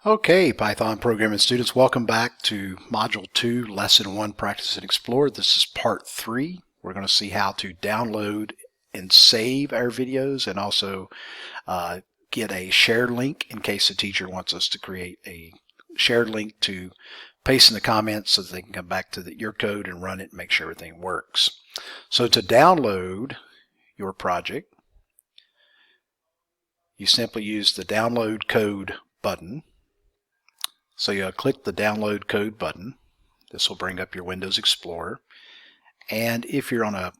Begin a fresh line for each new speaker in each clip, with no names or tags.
Okay, Python programming students, welcome back to Module 2, Lesson 1, Practice and Explore. This is Part 3. We're going to see how to download and save our videos and also get a shared link in case the teacher wants us to create a shared link to paste in the comments so that they can come back to your code and run it and make sure everything works. So to download your project, you simply use the Download Code button. So you'll click the Download Code button. This will bring up your Windows Explorer. And if you're on a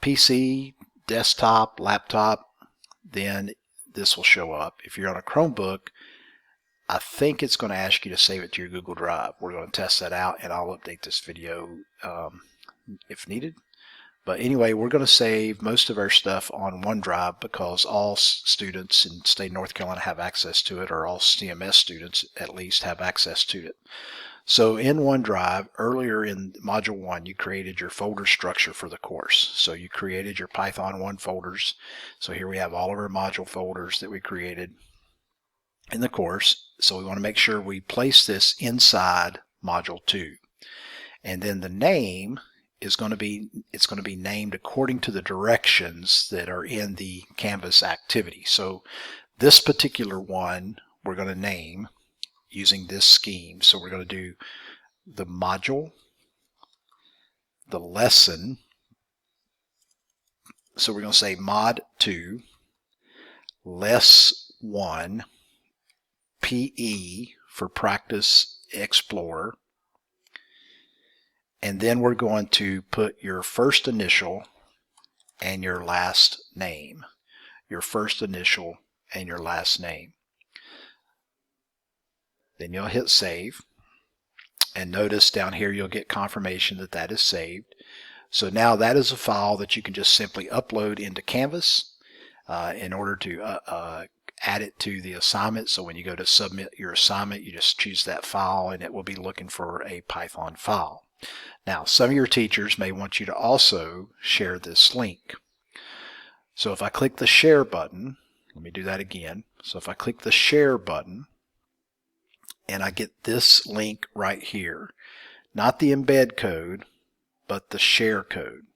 PC, desktop, laptop, then this will show up. If you're on a Chromebook, I think it's going to ask you to save it to your Google Drive. We're going to test that out, and I'll update this video if needed. But anyway, we're going to save most of our stuff on OneDrive because all students in the state of North Carolina have access to it, or all CMS students at least have access to it. So in OneDrive, earlier in Module 1, you created your folder structure for the course. So you created your Python 1 folders. So here we have all of our module folders that we created in the course. So we want to make sure we place this inside Module 2. And then the name is going to be named according to the directions that are in the Canvas activity. So this particular one we're going to name using this scheme. So we're going to do the module, the lesson. So we're going to say mod 2, less 1, PE for practice explore. And then we're going to put your first initial and your last name. Your first initial and your last name. Then you'll hit save. And notice down here you'll get confirmation that that is saved. So now that is a file that you can just simply upload into Canvas in order to add it to the assignment. So when you go to submit your assignment, you just choose that file and it will be looking for a Python file. Now, some of your teachers may want you to also share this link. So if I click the share button, let me do that again. So if I click the share button and I get this link right here, not the embed code, but the share code.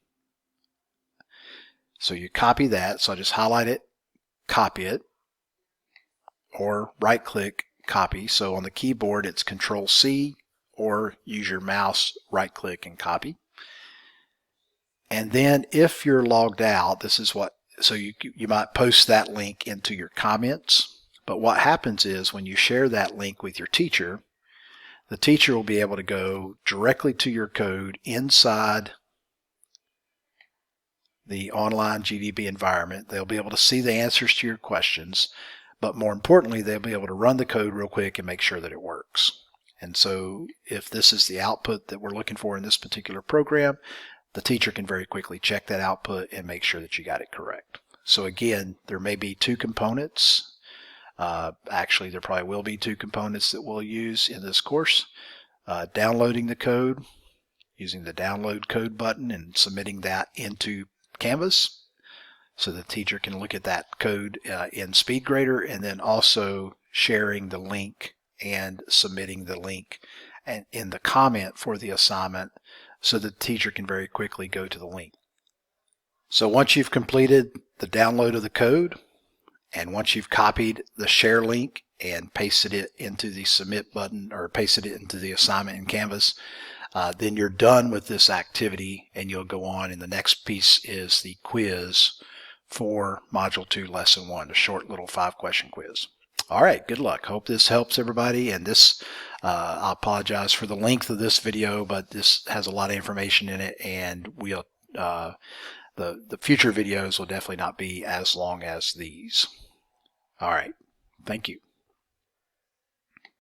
So you copy that. So I just highlight it, copy it, or right click, copy. So on the keyboard it's Control C, or use your mouse, right click and copy. And then if you're logged out, this is what, so you might post that link into your comments. But what happens is when you share that link with your teacher, the teacher will be able to go directly to your code inside the online GDB environment. They'll be able to see the answers to your questions, but more importantly, they'll be able to run the code real quick and make sure that it works. And so if this is the output that we're looking for in this particular program, the teacher can very quickly check that output and make sure that you got it correct. So again, there may be two components. Actually, there probably will be two components that we'll use in this course. Downloading the code using the download code button and submitting that into Canvas so the teacher can look at that code in SpeedGrader, and then also sharing the link and submitting the link and in the comment for the assignment so the teacher can very quickly go to the link. So once you've completed the download of the code and once you've copied the share link and pasted it into the submit button or pasted it into the assignment in Canvas, then you're done with this activity and you'll go on, and the next piece is the quiz for Module 2 Lesson 1, a short little 5-question quiz. All right, good luck. Hope this helps everybody. And this, I apologize for the length of this video, but this has a lot of information in it, and we'll the future videos will definitely not be as long as these. All right, thank you.